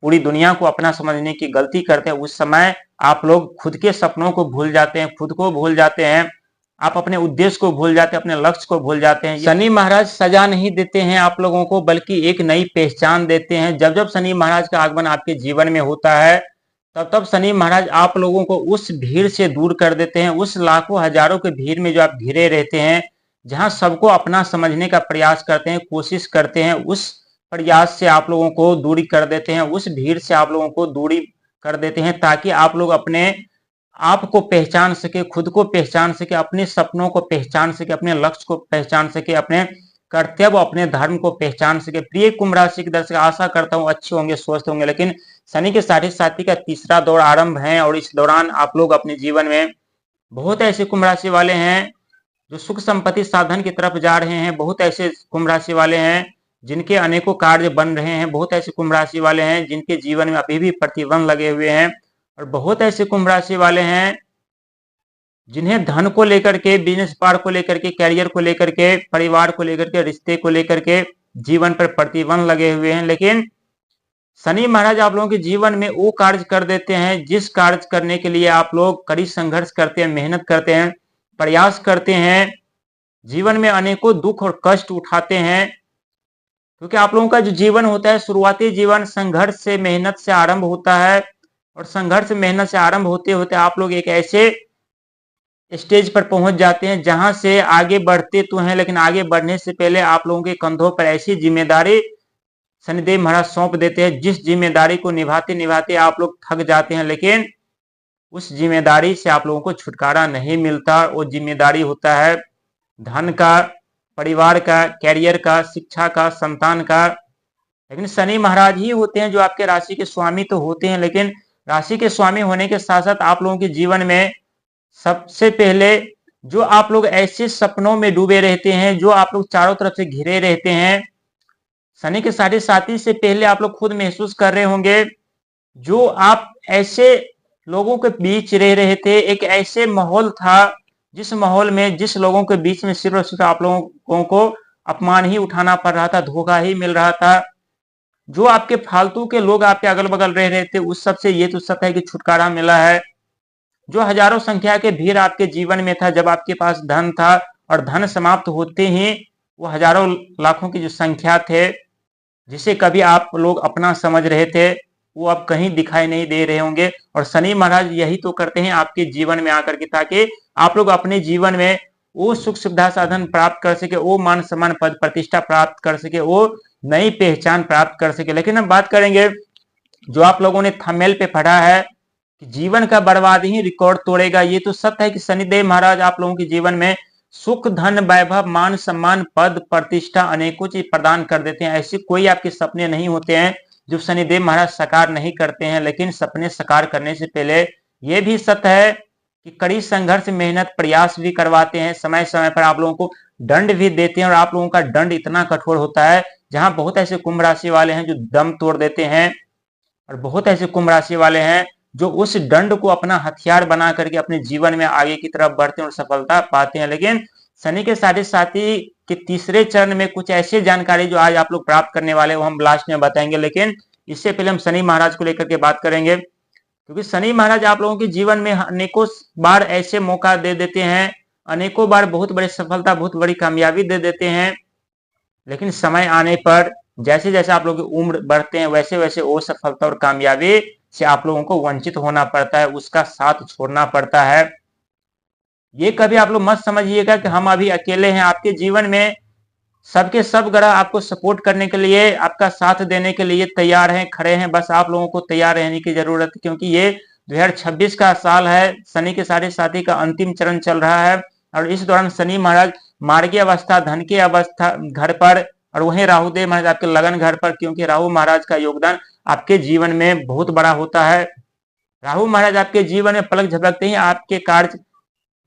पूरी दुनिया को अपना समझने की गलती करते हैं, उस समय आप लोग खुद के सपनों को भूल जाते हैं, खुद को भूल जाते हैं, आप अपने उद्देश्य को भूल जाते हैं, अपने लक्ष्य को भूल जाते हैं। शनि महाराज सजा नहीं देते हैं आप लोगों को, बल्कि एक नई पहचान देते हैं। जब जब शनि महाराज का आगमन आपके जीवन में होता है, तब तब शनि महाराज आप लोगों को उस भीड़ से दूर कर देते हैं, उस लाखों हजारों के भीड़ में जो आप घिरे रहते हैं, जहां सबको अपना समझने का प्रयास करते हैं, कोशिश करते हैं, उस प्रयास से आप लोगों को दूरी कर देते हैं, उस भीड़ से आप लोगों को दूरी कर देते हैं, ताकि आप लोग अपने आप को पहचान सके, खुद को पहचान सके, अपने सपनों को पहचान सके, अपने लक्ष्य को पहचान सके, अपने कर्तव्य, अपने धर्म को पहचान सके। प्रिय कुंभ राशि के दर्शक, आशा करता हूं अच्छे होंगे, स्वस्थ होंगे। लेकिन शनि के साढ़े साथी का तीसरा दौर आरंभ है, और इस दौरान आप लोग अपने जीवन में बहुत ऐसे कुंभ राशि वाले हैं जो सुख संपत्ति साधन की तरफ जा रहे हैं, बहुत ऐसे कुंभ राशि वाले हैं जिनके अनेकों कार्य बन रहे हैं, बहुत ऐसे कुंभ राशि वाले हैं जिनके जीवन में अभी भी प्रतिबंध लगे हुए हैं, और बहुत ऐसे कुंभ राशि वाले हैं जिन्हें धन को लेकर के, बिजनेस व्यापार को लेकर के, कैरियर को लेकर के, परिवार को लेकर के, रिश्ते को लेकर के जीवन पर प्रतिबंध लगे हुए हैं। लेकिन शनि महाराज आप लोगों के जीवन में वो कार्य कर देते हैं जिस कार्य करने के लिए आप लोग कड़ी संघर्ष करते हैं, मेहनत करते हैं, प्रयास करते हैं, जीवन में अनेकों दुख और कष्ट उठाते हैं। क्योंकि आप लोगों का जो जीवन होता है, शुरुआती जीवन संघर्ष से, मेहनत से आरंभ होता है, और संघर्ष मेहनत से आरंभ होते होते आप लोग एक ऐसे स्टेज पर पहुंच जाते हैं जहां से आगे बढ़ते तो हैं, लेकिन आगे बढ़ने से पहले आप लोगों के कंधों पर ऐसी जिम्मेदारी शनिदेव महाराज सौंप देते हैं, जिस जिम्मेदारी को निभाते निभाते आप लोग थक जाते हैं, लेकिन उस जिम्मेदारी से आप लोगों को छुटकारा नहीं मिलता। वो जिम्मेदारी होता है धन का, परिवार का, कैरियर का, शिक्षा का, संतान का। लेकिन शनि महाराज ही होते हैं जो आपके राशि के स्वामी तो होते हैं, लेकिन राशि के स्वामी होने के साथ साथ आप लोगों के जीवन में सबसे पहले जो आप लोग ऐसे सपनों में डूबे रहते हैं, जो आप लोग चारों तरफ से घिरे रहते हैं, शनि के साढ़े साथी से पहले आप लोग खुद महसूस कर रहे होंगे, जो आप ऐसे लोगों के बीच रह रहे थे, एक ऐसे माहौल था जिस माहौल में, जिस लोगों के बीच में सिर्फ और सिर्फ आप लोगों को अपमान ही उठाना पड़ रहा था, धोखा ही मिल रहा था, जो आपके फालतू के लोग आपके अगल बगल रह रहे थे, उस सब से ये तो सत्य है कि छुटकारा मिला है। जो हजारों संख्या के भीड़ आपके जीवन में था, जब आपके पास धन था, और धन समाप्त होते ही वो हजारों लाखों की जो संख्या थे, जिसे कभी आप लोग अपना समझ रहे थे, वो अब कहीं दिखाई नहीं दे रहे होंगे। और शनि महाराज यही तो करते हैं आपके जीवन में आकर के, ताकि आप लोग अपने जीवन में वो सुख सुविधा साधन प्राप्त कर सके, वो मान सम्मान पद प्रतिष्ठा प्राप्त कर सके, वो नई पहचान प्राप्त कर सके। लेकिन हम बात करेंगे, जो आप लोगों ने थंबनेल पे पढ़ा है कि जीवन का बर्बाद ही रिकॉर्ड तोड़ेगा, ये तो सत्य है कि शनिदेव महाराज आप लोगों के जीवन में सुख, धन, वैभव, मान सम्मान, पद प्रतिष्ठा, अनेकों चीज प्रदान कर देते हैं। ऐसे कोई आपके सपने नहीं होते हैं जो शनिदेव महाराज साकार नहीं करते हैं। लेकिन सपने साकार करने से पहले यह भी सत्य है कि कड़ी संघर्ष, मेहनत, प्रयास भी करवाते हैं, समय समय पर आप लोगों को दंड भी देते हैं, और आप लोगों का दंड इतना कठोर होता है, जहां बहुत ऐसे कुंभ राशि वाले हैं जो दम तोड़ देते हैं, और बहुत ऐसे कुंभ राशि वाले हैं जो उस दंड को अपना हथियार बना करके अपने जीवन में आगे की तरफ बढ़ते हैं और सफलता पाते हैं। लेकिन शनि के साढ़े साथी के तीसरे चरण में कुछ ऐसी जानकारी जो आज आप लोग प्राप्त करने वाले, वो हम लास्ट में बताएंगे। लेकिन इससे पहले हम शनि महाराज को लेकर के बात करेंगे, क्योंकि शनि महाराज आप लोगों के जीवन में अनेकों बार ऐसे मौका दे देते हैं, अनेकों बार बहुत बड़ी सफलता, बहुत बड़ी कामयाबी दे देते हैं। लेकिन समय आने पर, जैसे जैसे आप लोग की उम्र बढ़ते हैं, वैसे वैसे वो सफलता और कामयाबी से आप लोगों को वंचित होना पड़ता है, उसका साथ छोड़ना पड़ता है। ये कभी आप लोग मत समझिएगा कि हम अभी अकेले हैं। आपके जीवन में सबके सब ग्रह आपको सपोर्ट करने के लिए, आपका साथ देने के लिए तैयार हैं, खड़े हैं। बस आप लोगों को तैयार रहने की जरूरत है, क्योंकि ये 2026 का साल है, शनि के साढ़े साथी का अंतिम चरण चल रहा है, और इस दौरान शनि महाराज मार्गी अवस्था, धन की अवस्था घर पर, और वहीं राहुदेव महाराज आपके लगन घर पर, क्योंकि राहु महाराज का योगदान आपके जीवन में बहुत बड़ा होता है। राहु महाराज आपके जीवन में पलक झपकते ही आपके कार्य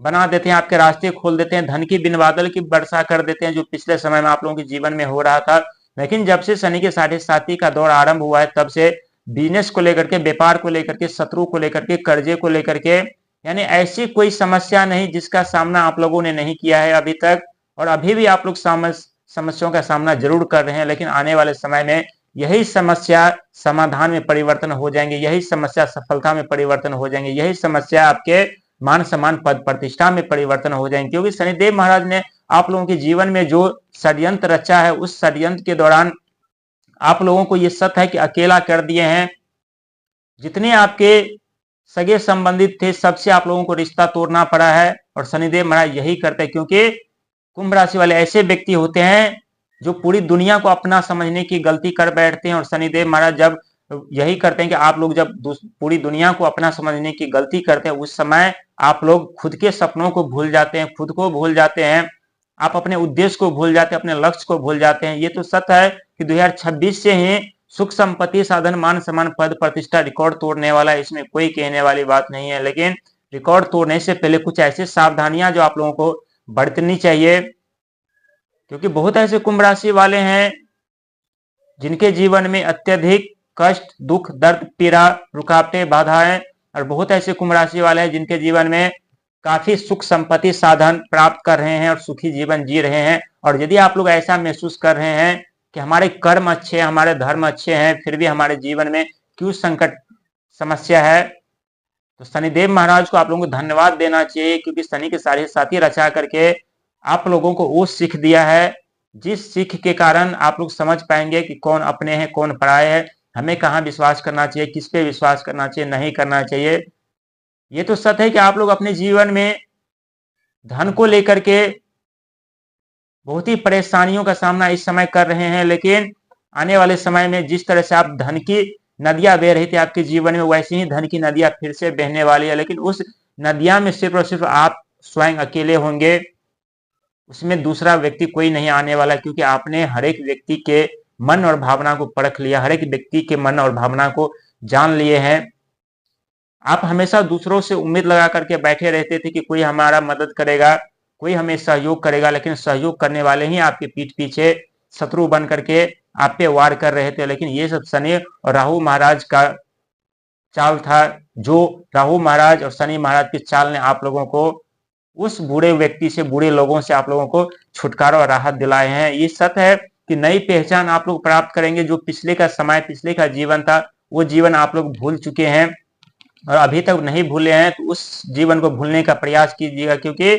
बना देते हैं, आपके रास्ते खोल देते हैं, धन की बिन बादल की वर्षा कर देते हैं, जो पिछले समय में आप लोगों के जीवन में हो रहा था। लेकिन जब से शनि के साढ़े साथी का दौर आरंभ हुआ है, तब से बिजनेस को लेकर के, व्यापार को लेकर के, शत्रु को लेकर के, कर्जे को लेकर के, यानी ऐसी कोई समस्या नहीं जिसका सामना आप लोगों ने नहीं किया है अभी तक, और अभी भी आप लोग समस्याओं का सामना जरूर कर रहे हैं। लेकिन आने वाले समय में यही समस्या समाधान में परिवर्तन हो जाएंगे, यही समस्या सफलता में परिवर्तन हो जाएंगे, यही समस्या आपके मान सम्मान पद प्रतिष्ठा में परिवर्तन हो जाएंगे। क्योंकि शनिदेव महाराज ने आप लोगों के जीवन में जो षड्यंत्र रचा है, उस षड्यंत्र के दौरान आप लोगों को ये सत्य है कि अकेला कर दिए हैं। जितने आपके सगे संबंधित थे सबसे आप लोगों को रिश्ता तोड़ना पड़ा है, और शनिदेव महाराज यही करते हैं। क्योंकि कुंभ राशि वाले ऐसे व्यक्ति होते हैं जो पूरी दुनिया को अपना समझने की गलती कर बैठते हैं, और शनिदेव महाराज जब यही करते हैं कि आप लोग जब पूरी दुनिया को अपना समझने की गलती करते हैं, उस समय आप लोग खुद के सपनों को भूल जाते हैं, खुद को भूल जाते हैं, आप अपने उद्देश्य को भूल जाते हैं, अपने लक्ष्य को भूल जाते हैं। ये तो सत्य है कि 2026 से ही सुख संपत्ति साधन मान सम्मान पद प्रतिष्ठा रिकॉर्ड तोड़ने वाला है, इसमें कोई कहने वाली बात नहीं है। लेकिन रिकॉर्ड तोड़ने से पहले कुछ ऐसे सावधानियां जो आप लोगों को बरतनी चाहिए, क्योंकि बहुत ऐसे कुंभ राशि वाले हैं जिनके जीवन में अत्यधिक कष्ट, दुख, दर्द, पीड़ा, रुकावटें, बाधाएं, और बहुत ऐसे कुंभ राशि वाले हैं जिनके जीवन में काफी सुख संपत्ति साधन प्राप्त कर रहे हैं और सुखी जीवन जी रहे हैं। और यदि आप लोग ऐसा महसूस कर रहे हैं कि हमारे कर्म अच्छे हैं, हमारे धर्म अच्छे हैं, फिर भी हमारे जीवन में क्यों संकट समस्या है, तो शनिदेव महाराज को आप लोगों को धन्यवाद देना चाहिए। क्योंकि शनि के सारे साथी रचा करके आप लोगों को वो सीख दिया है, जिस सीख के कारण आप लोग समझ पाएंगे कि कौन अपने हैं कौन पराये है, हमें कहाँ विश्वास करना चाहिए, किस पे विश्वास करना चाहिए, नहीं करना चाहिए। ये तो सत्य है कि आप लोग अपने जीवन में धन को लेकर के बहुत ही परेशानियों का सामना इस समय कर रहे हैं, लेकिन आने वाले समय में जिस तरह से आप धन की नदियां बह रही थी आपके जीवन में, वैसे ही धन की नदियां फिर से बहने वाली है। लेकिन उस नदियां में सिर्फ और सिर्फ आप स्वयं अकेले होंगे, उसमें दूसरा व्यक्ति कोई नहीं आने वाला, क्योंकि आपने हर एक व्यक्ति के मन और भावना को परख लिया, हर एक व्यक्ति के मन और भावना को जान लिए हैं। आप हमेशा दूसरों से उम्मीद लगा करके बैठे रहते थे कि कोई हमारा मदद करेगा, कोई हमें सहयोग करेगा, लेकिन सहयोग करने वाले ही आपके पीठ पीछे शत्रु बन करके आप पे वार कर रहे थे। लेकिन ये सब शनि और राहु महाराज का चाल था, जो राहु महाराज और शनि महाराज की चाल ने आप लोगों को उस बुरे व्यक्ति से, बुरे लोगों से आप लोगों को छुटकारा और राहत दिलाए हैं। ये सत्य है कि नई पहचान आप लोग प्राप्त करेंगे। जो पिछले का समय, पिछले का जीवन था, वो जीवन आप लोग भूल चुके हैं और अभी तक नहीं भूले हैं, तो उस जीवन को भूलने का प्रयास कीजिएगा। क्योंकि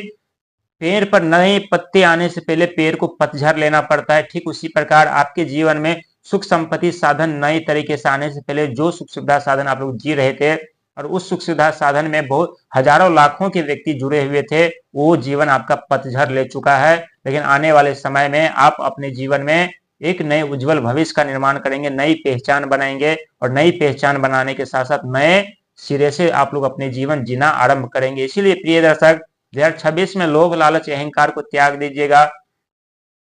पेड़ पर नए पत्ते आने से पहले पेड़ को पतझड़ लेना पड़ता है। ठीक उसी प्रकार आपके जीवन में सुख संपत्ति साधन नए तरीके से आने से पहले जो सुख सुविधा साधन आप लोग जी रहे थे, और उस सुख सुविधा साधन में बहुत हजारों लाखों के व्यक्ति जुड़े हुए थे, वो जीवन आपका पतझड़ ले चुका है। लेकिन आने वाले समय में आप अपने जीवन में एक नए उज्जवल भविष्य का निर्माण करेंगे, नई पहचान बनाएंगे, और नई पहचान बनाने के साथ साथ नए सिरे से आप लोग अपने जीवन जीना आरंभ करेंगे। इसीलिए प्रिय दर्शक, 2026 में लोभ लालच अहंकार को त्याग दीजिएगा,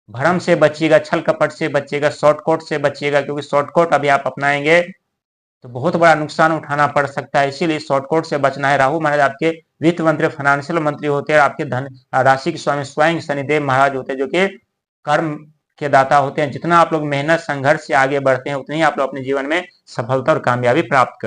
भ्रम से बचिएगा, छल कपट से बचिएगा, शॉर्टकट से बचिएगा। क्योंकि शॉर्टकट अभी आप अपनाएंगे तो बहुत बड़ा नुकसान उठाना पड़ सकता है, इसीलिए शॉर्टकट से बचना है। राहु महाराज आपके वित्त मंत्री, फाइनेंशियल मंत्री होते हैं, आपके धन राशि के स्वामी स्वयं शनिदेव महाराज होते हैं, जो कि कर्म के दाता होते हैं। जितना आप लोग मेहनत संघर्ष से आगे बढ़ते हैं, उतनी आप लोग अपने जीवन में सफलता और कामयाबी प्राप्त करते हैं।